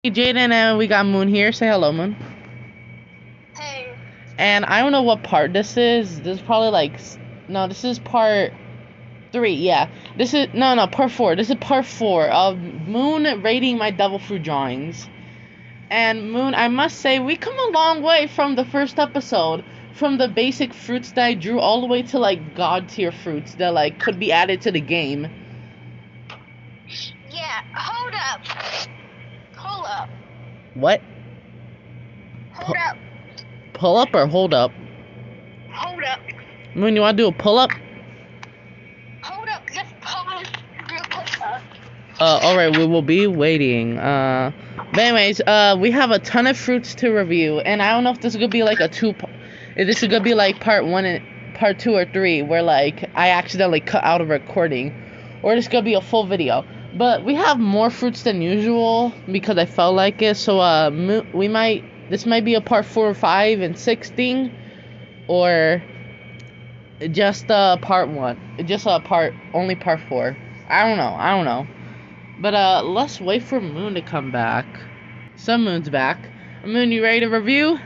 Hey Jaden, and we got Moon here. Say hello, Moon. Hey. And I don't know what part this is. This is probably like, no, this is part 3. Yeah, this is no, part 4. This is part 4 of Moon rating my devil fruit drawings. And Moon, I must say, we come a long way from the first episode, from the basic fruits that I drew all the way to like god tier fruits that like could be added to the game. Yeah, hold up. Hold up. What? Hold up. Pull up or hold up? Hold up. Moon, you wanna do a pull up? Hold up. Just pause real quick. Alright, we will be waiting. But anyways, we have a ton of fruits to review, and I don't know if this is gonna be like if this is gonna be like part 1 and part 2 or 3, where like I accidentally cut out a recording, or this is gonna be a full video. But we have more fruits than usual because I felt like it, so this might be a part 4 or 5 and 6 thing, or just part 1, just only part 4. I don't know. But let's wait for Moon to come back. So Moon's back. Moon, you ready to review?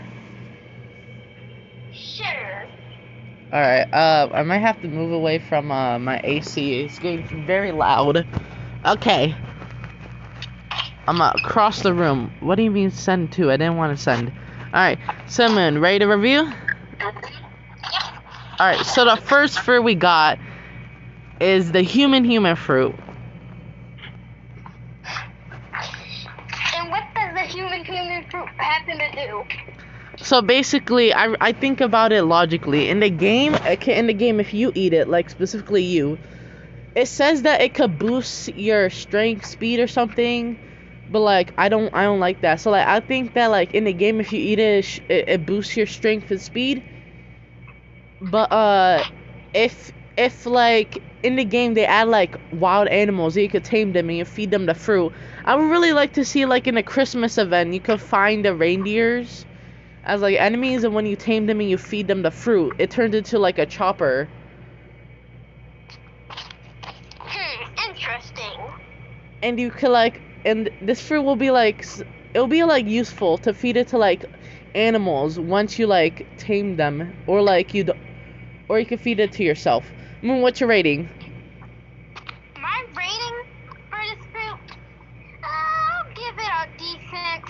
Sure. Alright, I might have to move away from my AC. It's getting very loud. Okay. I'm across the room. What do you mean send to? I didn't want to send. Alright, so Moon, ready to review? Alright, so the first fruit we got is the human fruit. And what does the human fruit happen to do? So basically, I think about it logically. In the game, if you eat it, like specifically you, it says that it could boost your strength, speed, or something. But like, I don't like that. So like, I think that like in the game, if you eat it, it boosts your strength and speed. But if like in the game they add like wild animals, you could tame them and you feed them the fruit. I would really like to see like in a Christmas event, you could find the reindeers as like enemies, and when you tame them and you feed them the fruit, it turns into like a chopper. Interesting. And you could like, and this fruit will be like, it'll be like useful to feed it to like animals once you like tame them, or like or you can feed it to yourself. Moon, what's your rating? My rating for this fruit, I'll give it a decent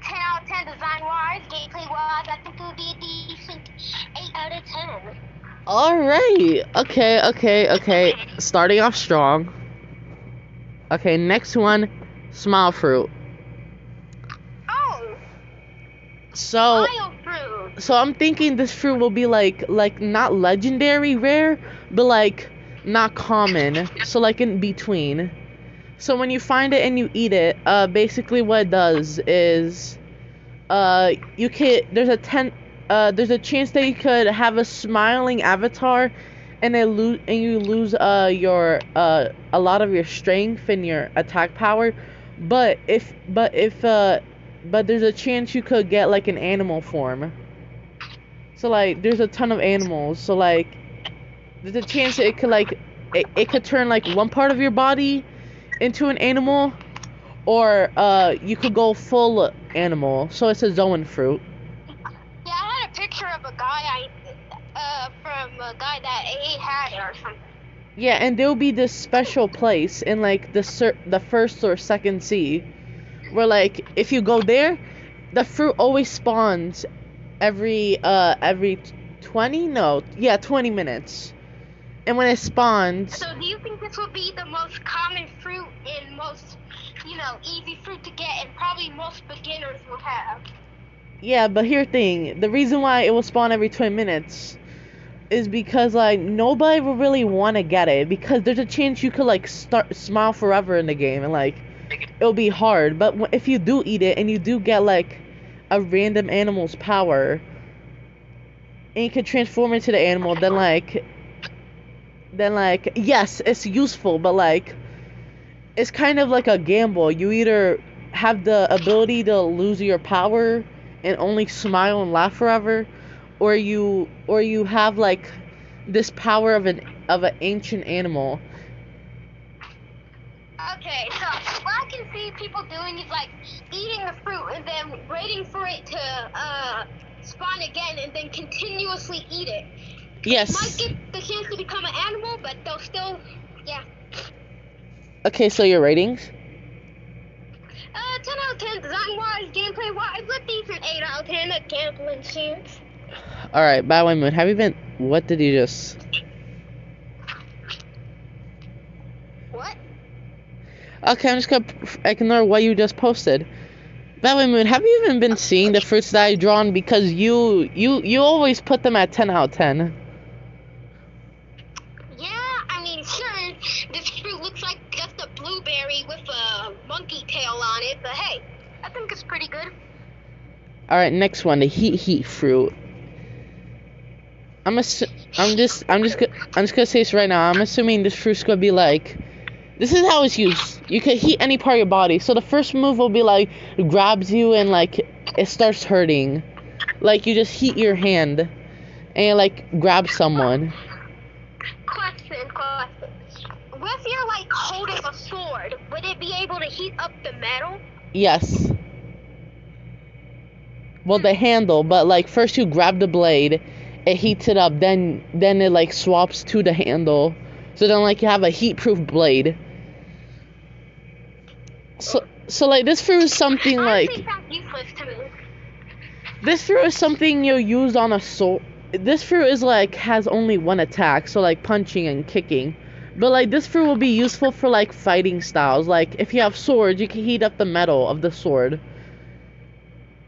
10 out of 10 design-wise. Gameplay-wise, I think it would be a decent 8 out of 10. Alright. Okay. Starting off strong. Okay, next one, smile fruit. Oh! So Fruit. So I'm thinking this fruit will be like not legendary rare, but like not common. So like in between. So when you find it and you eat it, basically what it does is you can there's a chance that you could have a smiling avatar, and you lose your a lot of your strength and your attack power. But there's a chance you could get like an animal form. So like there's a ton of animals. So like there's a chance that it could turn like one part of your body into an animal, or you could go full animal. So it's a zoan fruit. Yeah, I had a picture of a guy from a guy that had it or something. Yeah, and there'll be this special place in like the first or second sea, where like if you go there, the fruit always spawns every 20 minutes. And when it spawns, So do you think this would be the most common fruit and most, easy fruit to get, and probably most beginners will have? yeah, but here's the thing, the reason why it will spawn every 20 minutes is because like nobody will really want to get it, because there's a chance you could like smile forever in the game, and like it'll be hard. But if you do eat it and you do get like a random animal's power, and you can transform into the animal, then yes, it's useful, but like it's kind of like a gamble. You either have the ability to lose your power and only smile and laugh forever, or you have like this power of an ancient animal. Okay, so what I can see see people doing is like eating the fruit and then waiting for it to spawn again and then continuously eat it. Yes. It might get the chance to become an animal, but they'll still, yeah. Okay, so your ratings? 10 out of 10 design-wise, gameplay-wise, a decent 8 out of 10 at gambling chance. Alright, by the way, Moon, have you been... What did you just... What? Okay, I'm just gonna ignore what you just posted. By the way, Moon, have you even been seeing the fruits that I've drawn? Because you always put them at 10 out of 10. Yeah, I mean, sure, this fruit looks like just a blueberry with a monkey tail on it, but hey, I think it's pretty good. Alright, next one, the heat fruit. I'm just gonna say this right now. I'm assuming this fruit's gonna be like, this is how it's used. You can heat any part of your body. So the first move will be like, it grabs you and like it starts hurting. Like you just heat your hand and like grab someone. Question. If you're like holding a sword, would it be able to heat up the metal? Yes. Well, the handle, but like first you grab the blade, it heats it up, then it like swaps to the handle. So then like you have a heat-proof blade. So like this fruit is something like... Honestly, sounds useless to me. This fruit is something you'll use on a sword. This fruit is like, has only one attack, so like punching and kicking. But like this fruit will be useful for like fighting styles. Like if you have swords, you can heat up the metal of the sword.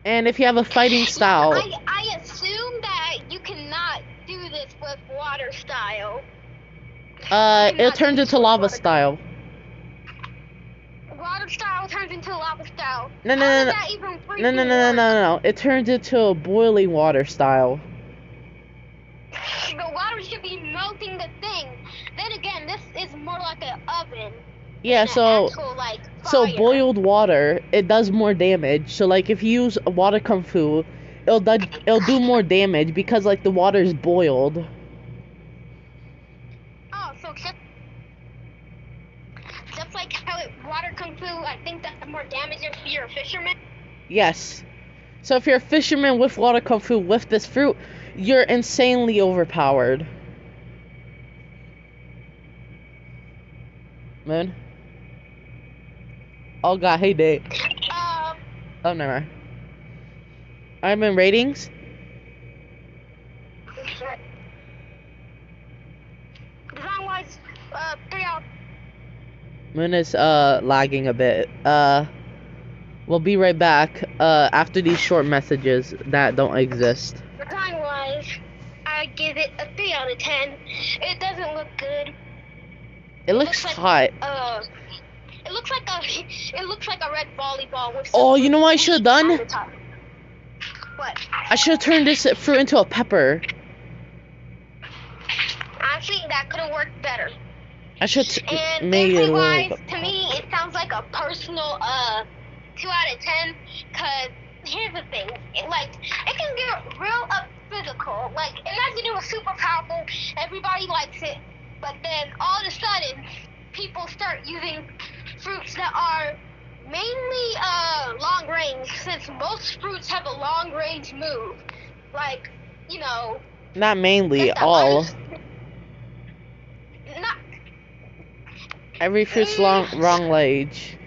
And if you have a fighting style... I assume that you cannot do this with water style. It turns into lava style. Water style turns into lava style. No. It turns into a boiling water style. The water should be melting the thing. Then again, this is more like an oven. Yeah, so actual, like, boiled water, it does more damage. So like if you use a water kung fu, it'll do more damage because like the water is boiled. Oh, so just like how water kung fu, I think that's more damage if you're a fisherman. Yes. So if you're a fisherman with water kung fu with this fruit, you're insanely overpowered. Moon? Oh god, hey Dave. Oh, never mind. Alright, Moon, ratings? Design-wise, 3 out. Moon is lagging a bit. We'll be right back after these short messages that don't exist. Design-wise, I give it a 3 out of 10. It doesn't look good. It looks hot. It looks like a red volleyball with. Oh, you know what I should have done? What? I should have turned this fruit into a pepper. Actually, that could have worked better. I should and made it wise, to me, it sounds like a personal 2 out of 10. Cause here's the thing, it can get real physical. Like imagine it was super powerful, everybody likes it, but then all of a sudden, people start using fruits that are mainly long range, since most fruits have a long range move. Like, you know. Not mainly, all. Not. Every fruit's long range.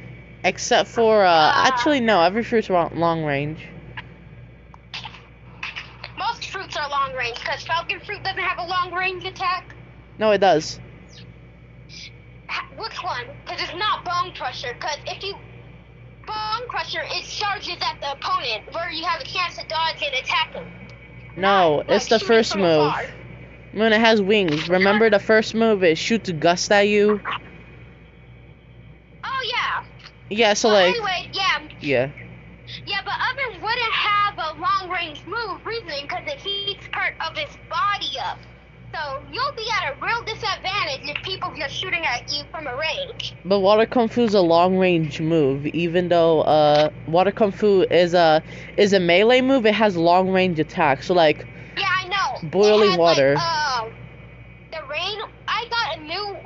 Except for, actually no, every fruit's long range. Most fruits are long range, because falcon fruit doesn't have a long range attack. No, it does. Which one? Because it's not Bone Crusher, because if you... Bone Crusher, it charges at the opponent, where you have a chance to dodge and attack him. No, Not, it's the first move. When it has wings. Remember the first move, it shoots a gust at you? Oh, yeah. Yeah, so but like... Anyway, yeah. Yeah. Yeah, but others wouldn't have a long-range move, reasoning because it heats part of its body up. So you'll be at a real disadvantage if people just shooting at you from a range. But Water Kung Fu is a long-range move, even though Water Kung Fu is a melee move. It has long-range attack. So like, yeah, I know. Boiling water. Like, the rain. I got a new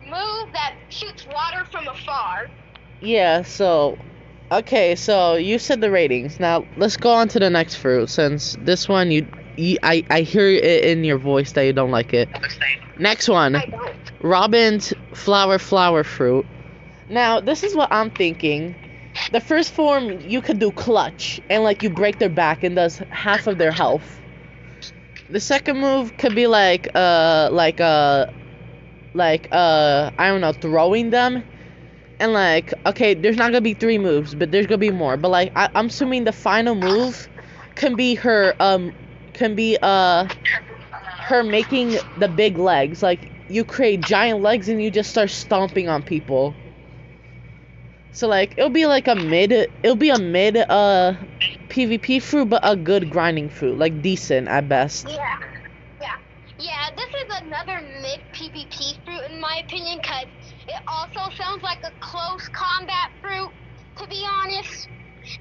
move that shoots water from afar. Yeah, so okay, so you said the ratings. Now let's go on to the next fruit since this one I hear it in your voice that you don't like it. Next one, I don't. Robin's flower fruit. Now this is what I'm thinking. The first form you could do clutch and like you break their back and does half of their health. The second move could be I don't know, throwing them. And like, okay, there's not gonna be 3 moves, but there's gonna be more. But like, I'm assuming the final move can be her making the big legs. Like you create giant legs and you just start stomping on people. So like it'll be a mid PvP fruit, but a good grinding fruit, like decent at best. Yeah. Yeah, this is another mid PvP fruit in my opinion, because it also sounds like a close combat fruit, to be honest.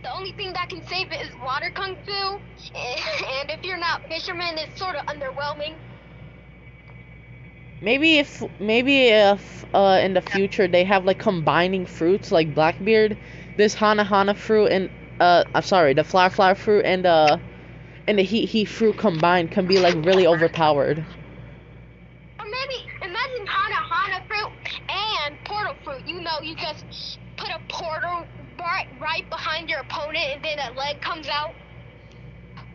The only thing that can save it is water kung fu, and if you're not fisherman, it's sort of underwhelming. Maybe if in the future they have like combining fruits like Blackbeard, this Hana fruit and I'm sorry, the flower fruit and the heat fruit combined can be like really overpowered. Or maybe imagine Hana fruit and portal fruit. You know, you just put a portal right behind your opponent, and then a leg comes out.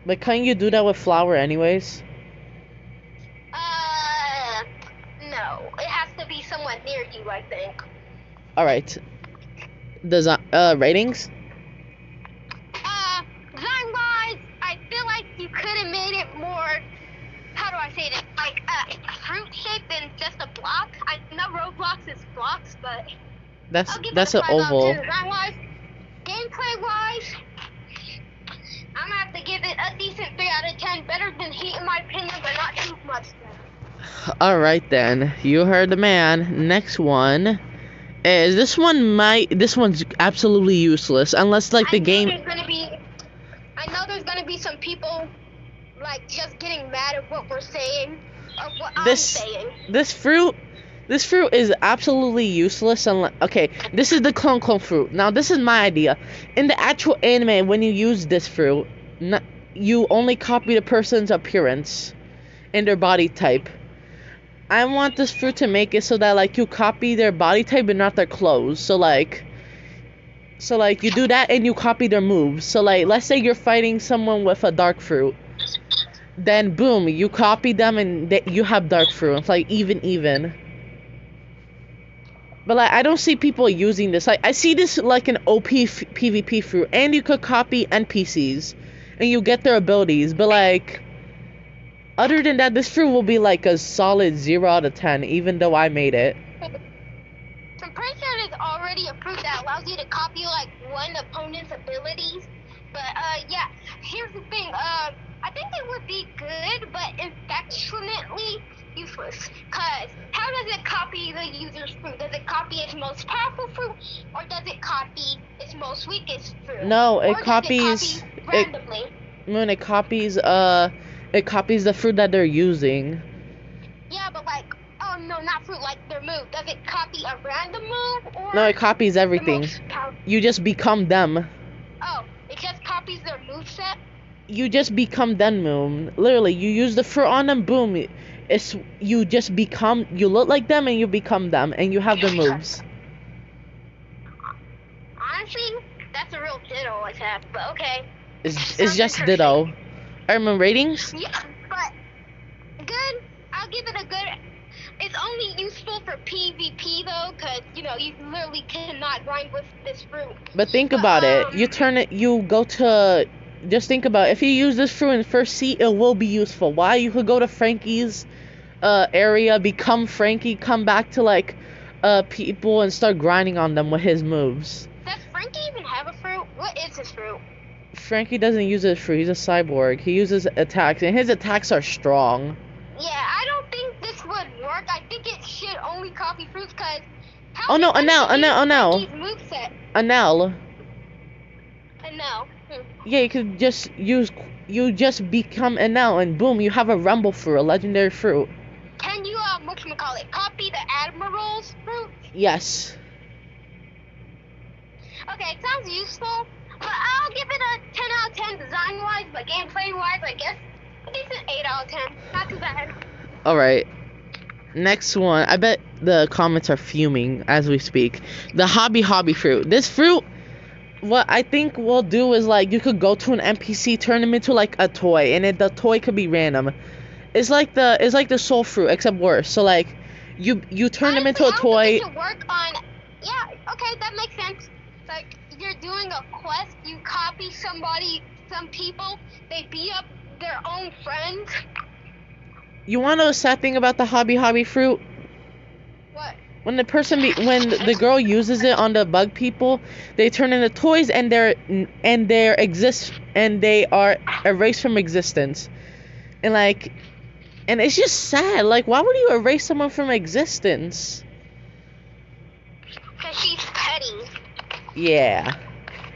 But can't you do that with flower anyways? No. It has to be someone near you, I think. All right. Ratings? Design-wise, I feel like you could have made it more, how do I say this, like fruit shaped than just a block. I know Roblox is blocks, but That's an oval. Design-wise, gameplay-wise, I'm gonna have to give it a decent 3 out of 10. Better than Heat in my opinion, but not too much better. All right then, you heard the man. Next one is this one's absolutely useless unless like the game. I know there's gonna be some people like just getting mad at what we're saying, or what I'm saying. This fruit is absolutely useless unless, okay, this is the clone fruit. Now this is my idea. In the actual anime, when you use this fruit, you only copy the person's appearance and their body type. I want this fruit to make it so that like you copy their body type but not their clothes. So like you do that and you copy their moves. So like let's say you're fighting someone with a dark fruit. Then boom, you copy them and you have dark fruit. It's like even. But like I don't see people using this. Like I see this like an OP PvP fruit, and you could copy NPCs and you get their abilities. But like other than that, this fruit will be like a solid 0 out of 10, even though I made it. I'm pretty sure there's already a fruit that allows you to copy like one opponent's abilities. But yeah, here's the thing. I think it would be good, but affectionately useless. Cause how does it copy the user's fruit? Does it copy its most powerful fruit, or does it copy its most weakest fruit? No, it or copies randomly. It copies the fruit that they're using. Yeah, but like, oh no, not fruit, like their move. Does it copy a random move, or No, it copies everything. You just become them. Oh, it just copies their moveset? You just become them, boom. Literally, you use the fruit on them, boom. You look like them and you become them, and you have the moves. Honestly, that's a real ditto attack, but okay. It's just ditto. Iron ratings? Yeah, but good. I'll give it a good. It's only useful for PvP though, cause you know you literally cannot grind with this fruit. But think about it. Just think about it. If you use this fruit in first seat, it will be useful. Why? You could go to Frankie's area, become Frankie, come back to like people and start grinding on them with his moves. Does Frankie even have a fruit? What is his fruit? Frankie doesn't use his fruit. He's a cyborg. He uses attacks, and his attacks are strong. Yeah, I don't think this would work. I think it should only copy fruits, cause. Oh no! Anel. Anel. Yeah, you could just you just become Anel, and boom, you have a rumble fruit, a legendary fruit. Can you whatchamacallit, copy the Admiral's fruit? Yes. Okay, it sounds useful, but I'll give it a 10 out of 10 design-wise, but gameplay-wise, I guess a decent 8 out of 10. Not too bad. Alright. Next one. I bet the comments are fuming as we speak. The hobby fruit. This fruit, what I think we'll do is like you could go to an NPC, turn them into like a toy, and the toy could be random. It's like the soul fruit except worse. So like you turn them into a toy. I think it should work on. Yeah, okay, that makes sense. Like you're doing a quest, you copy some people, they beat up their own friends. You want to know the sad thing about the hobby fruit? What? When the girl uses it on the bug people, they turn into toys and they are erased from existence. And it's just sad. Like, why would you erase someone from existence? Because she's petty. Yeah.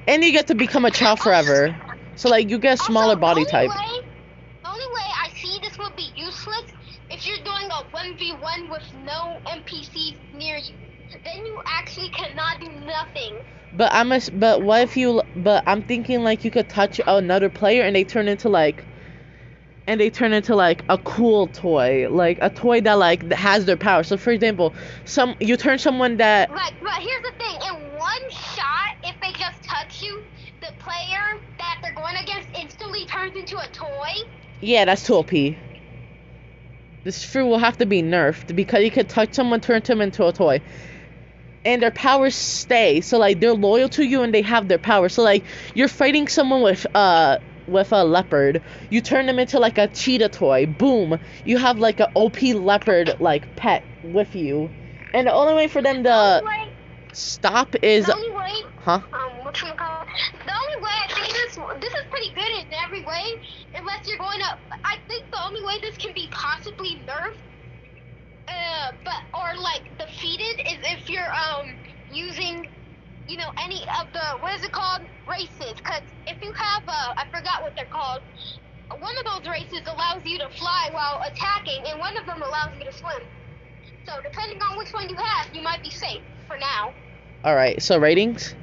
And you get to become a child forever. So like you get a smaller body type. The only way I see this would be useless if you're doing a 1v1 with no NPCs near you. Then you actually cannot do nothing. But I'm thinking like you could touch another player and they turn into like a cool toy, like a toy that like has their power. So for example, you turn someone that but here's the thing, in one shot, if they just touch you, the player that they're going against instantly turns into a toy. Yeah, that's too OP. This fruit will have to be nerfed because you could touch someone, turn them into a toy. And their powers stay. So like they're loyal to you and they have their power. So like you're fighting someone with a leopard, you turn them into like a cheetah toy. Boom, you have like an OP leopard like pet with you. And the only way for them to stop is The only way huh? The only way I think this is pretty good in every way, unless you're going to. I think the only way this can be possibly nerfed, or like defeated, is if you're using, any of the what is it called, races. Because if you have I forgot what they're called. One of those races allows you to fly while attacking, and one of them allows you to swim. So depending on which one you have, you might be safe for now. All right. So ratings.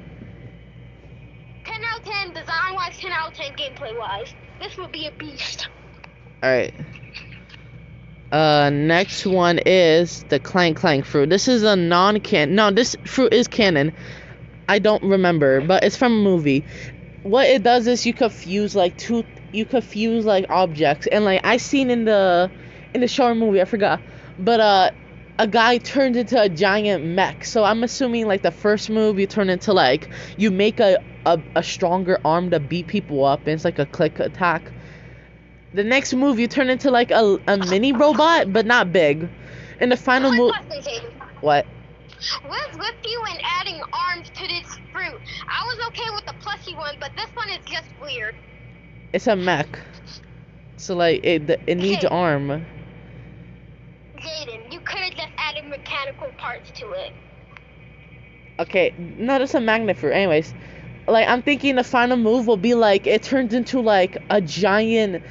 10 out of 10 design-wise, 10 out of 10 gameplay-wise. This will be a beast. Alright. Next one is the Clank fruit. This is a non-canon. No, this fruit is canon. I don't remember, but it's from a movie. What it does is you could fuse like objects, and like I seen in the shower movie, I forgot. But a guy turns into a giant mech. So I'm assuming like the first move you turn into like you make a stronger arm to beat people up, and it's like a click attack. The next move you turn into like a mini robot, but not big. And the final move. What? What's with you and adding arms to this fruit? I was okay with the plushy one, but this one is just weird. It's a mech. So like it needs arm. Jaden, you could have just added mechanical parts to it. Okay, no, that's a magnet fruit. Anyways, like I'm thinking the final move will be like it turns into like a giant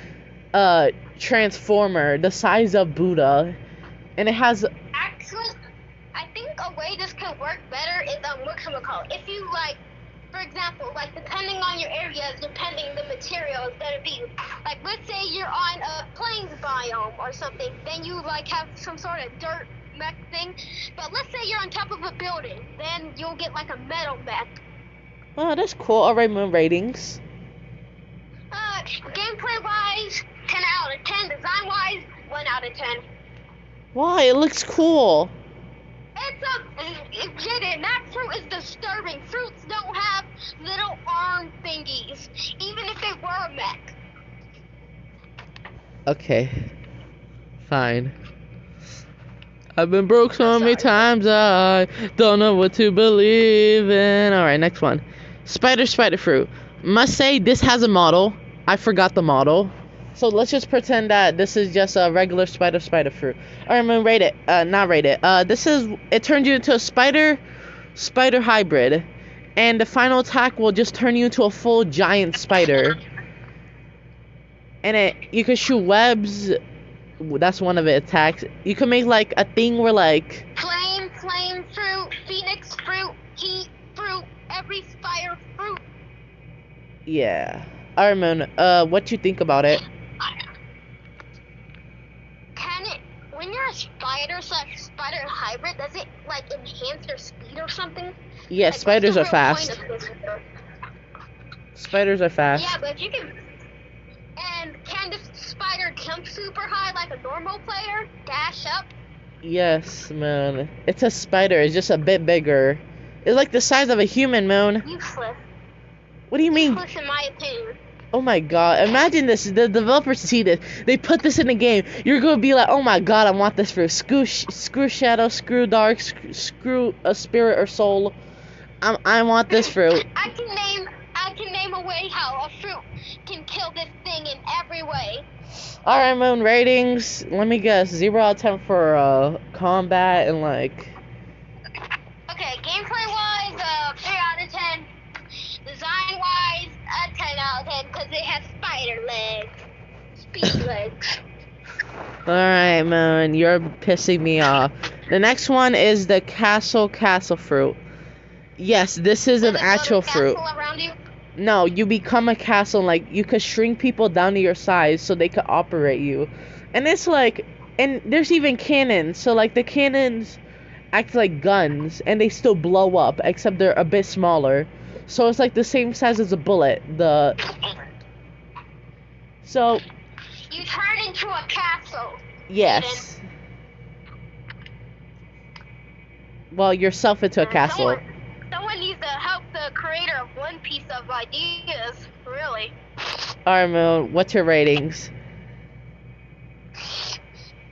transformer the size of Buddha, and it has. Actually, I think a way this could work better is whatchamacallit. If you like, for example, like depending on your areas, depending the material is gonna be. Like let's say you're on a plains biome or something, then you like have some sort of dirt mech thing. But let's say you're on top of a building, then you'll get like a metal mech. Oh, that's cool. Alright, moon ratings. Gameplay wise, 10 out of 10. Design wise, 1 out of 10. Why? It looks cool. That fruit is disturbing. Fruits don't have little arm thingies, even if they were a mech. Okay. Fine. I've been broke so many times, I don't know what to believe in. Alright, next one. Spider fruit. Must say, this has a model. I forgot the model. So let's just pretend that this is just a regular spider fruit. Alright, I'm gonna rate it. Not rate it. It turns you into a spider hybrid. And the final attack will just turn you into a full giant spider. And you can shoot webs. That's one of its attacks. You can make like a thing where like flame fruit, phoenix fruit, heat fruit, every spider fruit. Yeah. Alright, Moon. What you think about it? Can it, when you're a spider/spider hybrid, does it like enhance your speed or something? Yeah, Like, spiders are what's the real fast. point of this? Spiders are fast. Yeah, but if you can. And can the spider jump super high like a normal player? Dash up? Yes, Moon. It's a spider. It's just a bit bigger. It's like the size of a human, Moon. Useless. What do you mean? Useless in my opinion. Oh my god. Imagine this. The developers see this. They put this in the game. You're going to be like, oh my god, I want this fruit. Screw shadow, screw dark, screw a spirit or soul. I want this fruit. I can name a way how a fruit can kill this thing in every way. Alright, Moon, ratings. Let me guess. 0 out of 10 for combat and like... Okay, gameplay wise, 3 out of 10. Design wise, 10 out of 10 because it has spider legs. Speed legs. Alright, Moon, you're pissing me off. The next one is the castle fruit. Yes, this is an actual fruit. Around you? No, you become a castle, like, you could shrink people down to your size so they could operate you. And it's like, and there's even cannons, so like the cannons act like guns, and they still blow up, except they're a bit smaller. So it's like the same size as a bullet. So... You turn into a castle. Yes. Well, yourself into a castle. Someone needs to help the creator of One Piece of ideas, really. Alright, Moon, what's your ratings?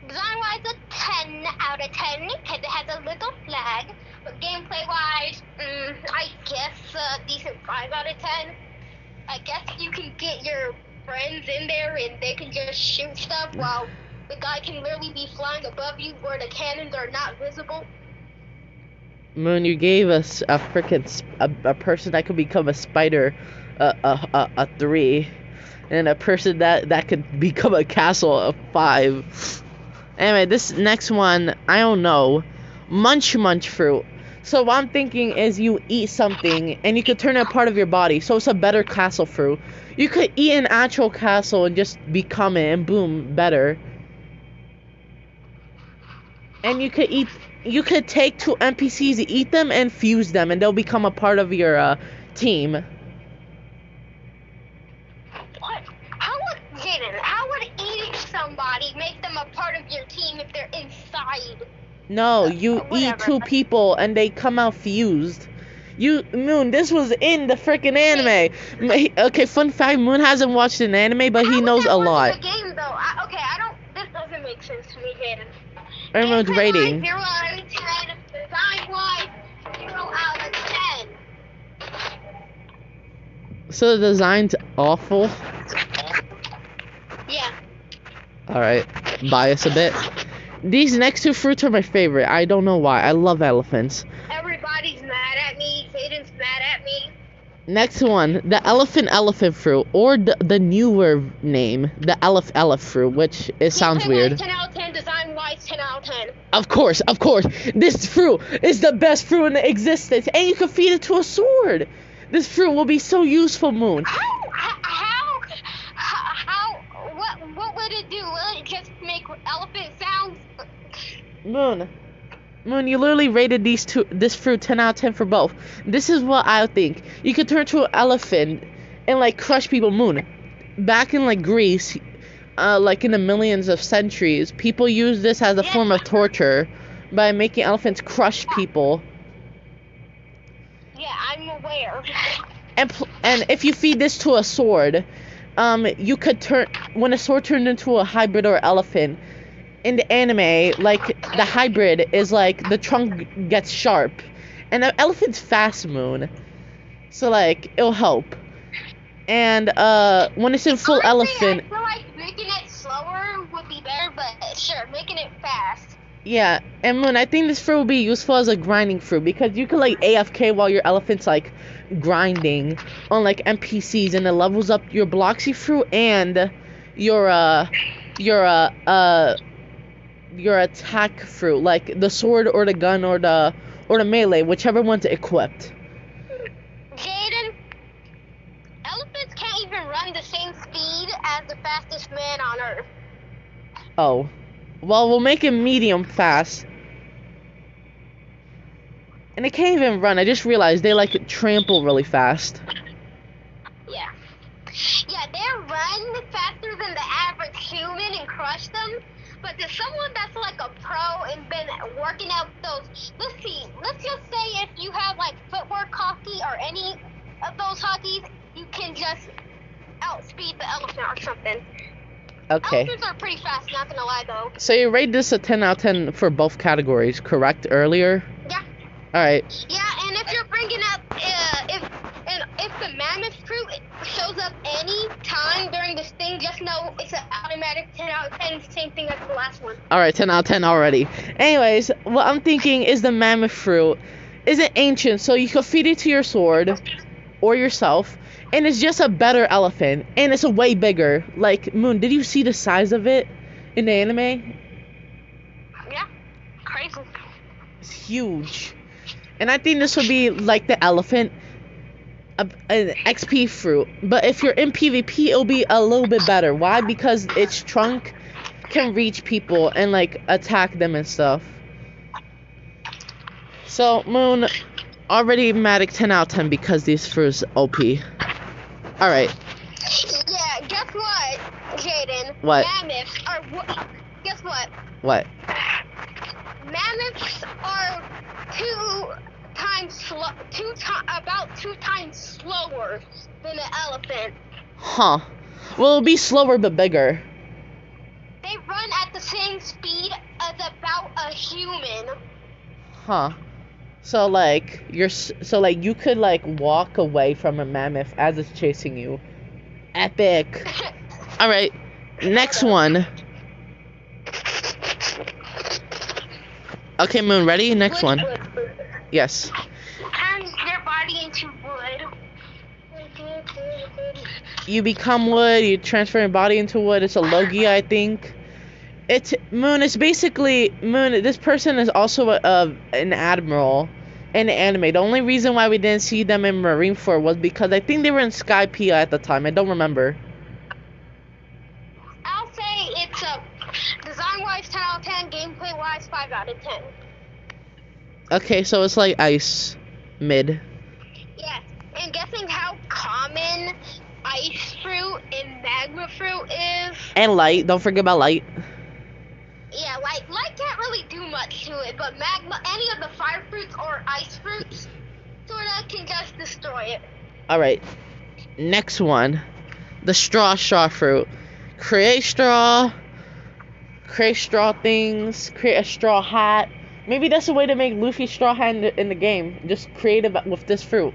Design-wise, a 10 out of 10, because it has a little flag. But gameplay-wise, I guess a decent 5 out of 10. I guess you can get your friends in there and they can just shoot stuff while the guy can literally be flying above you where the cannons are not visible. Moon, you gave us a frickin' a person that could become a spider, a 3, and a person that could become a castle, a 5. Anyway, this next one, I don't know. Munch fruit. So what I'm thinking is you eat something and you could turn it a part of your body, so it's a better castle fruit. You could eat an actual castle and just become it, and boom, better. And you could take 2 NPCs, eat them, and fuse them, and they'll become a part of your team. What? How would eating somebody make them a part of your team if they're inside? No, you eat 2 people and they come out fused. Moon, this was in the freaking anime. Okay, fun fact, Moon hasn't watched an anime, but he knows a lot. The game, though. This doesn't make sense to me, Jaden. Everyone's rating. 0 out of 10. Design-wise, 0 out of 10. So the design's awful? Yeah. Alright, bias a bit. These next 2 fruits are my favorite. I don't know why. I love elephants. Everybody's mad at me. Jaden's mad at me. Next one, the elephant fruit, or the newer name, the elephant fruit, which sounds weird. 10 out of 10, design-wise, 10 out of 10. Of course. This fruit is the best fruit in existence, and you can feed it to a sword. This fruit will be so useful, Moon. What would it do? Will it just make elephant sounds? Moon, you literally rated this fruit 10 out of 10 for both. This is what I think. You could turn to an elephant and like crush people. Moon, back in like Greece, like in the millions of centuries, people used this as a form of torture by making elephants crush people. Yeah, I'm aware. And if you feed this to a sword, you could when a sword turned into a hybrid or elephant, in the anime, like, the hybrid is like, the trunk gets sharp, and the elephant's fast, Moon. So, like, it'll help. And, when it's in full elephant... I feel like making it slower would be better, but sure, making it fast. Yeah, and Moon, I think this fruit will be useful as a grinding fruit, because you could, like, AFK while your elephant's, like, grinding on, like, NPCs, and it levels up your Bloxy fruit and your attack fruit, like the sword or the gun or the melee, whichever one's equipped. can run the same speed as the fastest man on Earth. Oh. Well, we'll make it medium fast. And they can't even run. I just realized they like trample really fast. Yeah. Yeah, they run faster than the average human and crush them. But there's someone that's like a pro and been working out those. Let's just say if you have like footwork hockey or any of those hockeys, you can just outspeed the elephant or something. Okay. Elephants are pretty fast, not gonna lie though. So you rate this a 10 out of 10 for both categories, correct? Earlier? Yeah. Alright. Yeah, and if you're bringing up, if the mammoth fruit shows up any time during this thing, just know it's an automatic 10 out of 10, same thing as the last one. Alright, 10 out of 10 already. Anyways, what I'm thinking is the mammoth fruit isn't ancient, so you could feed it to your sword or yourself, and it's just a better elephant, and it's a way bigger. Like, Moon, did you see the size of it in the anime? Yeah, crazy. It's huge. And I think this would be like the elephant, an XP fruit. But if you're in PvP, it'll be a little bit better. Why? Because its trunk can reach people and like attack them and stuff. So Moon, already Matic 10 out of 10 because these fruits OP. Alright. Yeah, guess what, Jaden? What? Mammoths are, guess what? What? Mammoths are about two times slower than an elephant. Huh. Well, it'll be slower but bigger. They run at the same speed as about a human. Huh. So like you could like walk away from a mammoth as it's chasing you. Epic. All right. Next one. Okay, Moon, ready? Next one. Yes. Turn their body into wood. You become wood, you transfer your body into wood. It's a Logia, I think. It's Moon, it's basically Moon, this person is also an admiral in the anime. The only reason why we didn't see them in Marineford was because I think they were in Skypiea at the time. I don't remember. I'll say it's a design-wise 10 out of 10, gameplay-wise 5 out of 10. Okay, so it's like ice mid. Yeah, and guessing how common ice fruit and magma fruit is. And light, don't forget about light. Yeah, light can't really do much to it, but magma, any of the fire fruits or ice fruits, sorta can just destroy it. Alright, next one. The straw fruit. Create straw things, create a straw hat. Maybe that's a way to make Luffy's straw hat in the game. Just create it with this fruit.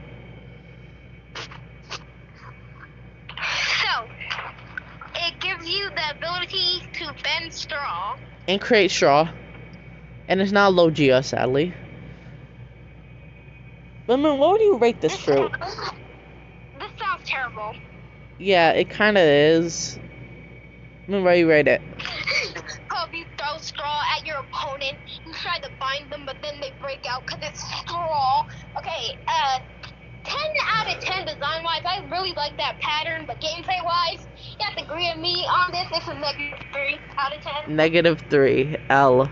So, it gives you the ability to bend straw. And create straw. And it's not Logia, sadly. But Moon, what would you rate this fruit? This sounds terrible. Yeah, it kinda is. Moon, where do you rate it? If you throw straw at your opponent, you try to bind them, but then they break out because it's straw. Okay, 10 out of 10 design-wise. I really like that pattern, but gameplay-wise, you have to agree with me on this. It's a -3 out of 10. -3, L.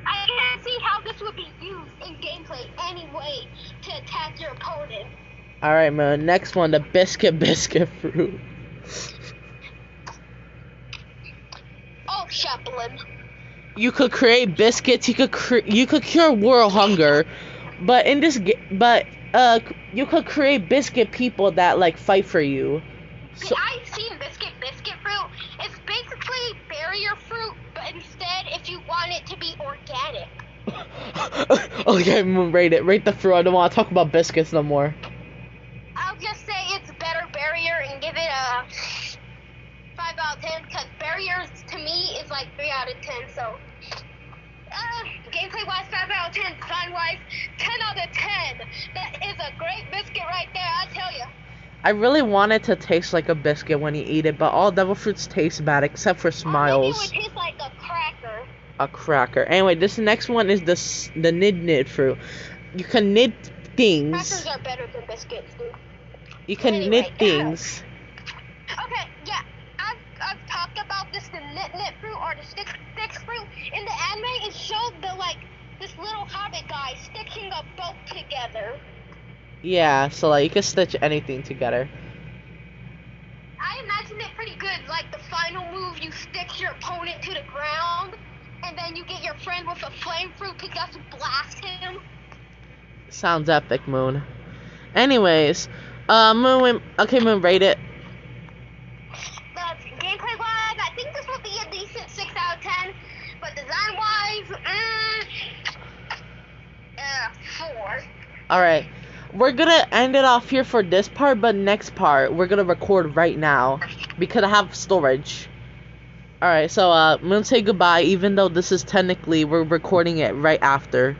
I can't see how this would be used in gameplay anyway to attack your opponent. Alright, Moon, next one, the biscuit fruit. Oh, Chaplin. You could create biscuits. You could cure world hunger, but in this you could create biscuit people that like fight for you. So, I've seen biscuit fruit. It's basically barrier fruit, but instead, if you want it to be organic. okay, rate the fruit. I don't want to talk about biscuits no more. I'll just say it's better barrier and give it a 5 out of 10, because barriers to me is like 3 out of 10, so gameplay wise 5 out of 10, design wise 10 out of 10. That is a great biscuit right there, I tell you. I really want it to taste like a biscuit when you eat it, but all devil fruits taste bad except for Smiles. Maybe it would taste like a cracker. A cracker. Anyway, this next one is the knit fruit. You can knit things. Crackers are better than biscuits, dude. You can knit things. Okay, yeah. I've talked about this, the nit fruit or the stick fruit. In the anime, it showed this little hobbit guy stitching a boat together. Yeah, so like you can stitch anything together. I imagine it pretty good. Like the final move, you stitch your opponent to the ground, and then you get your friend with a flame fruit to just blast him. Sounds epic, Moon. Anyways, Moon, okay, Moon, rate it. Gameplay wise, I think this will be a decent 6 out of 10. But design wise, 4. Alright, we're gonna end it off here for this part, but next part, we're gonna record right now, because I have storage. Alright, so, Moon, say goodbye, even though this is technically, we're recording it right after.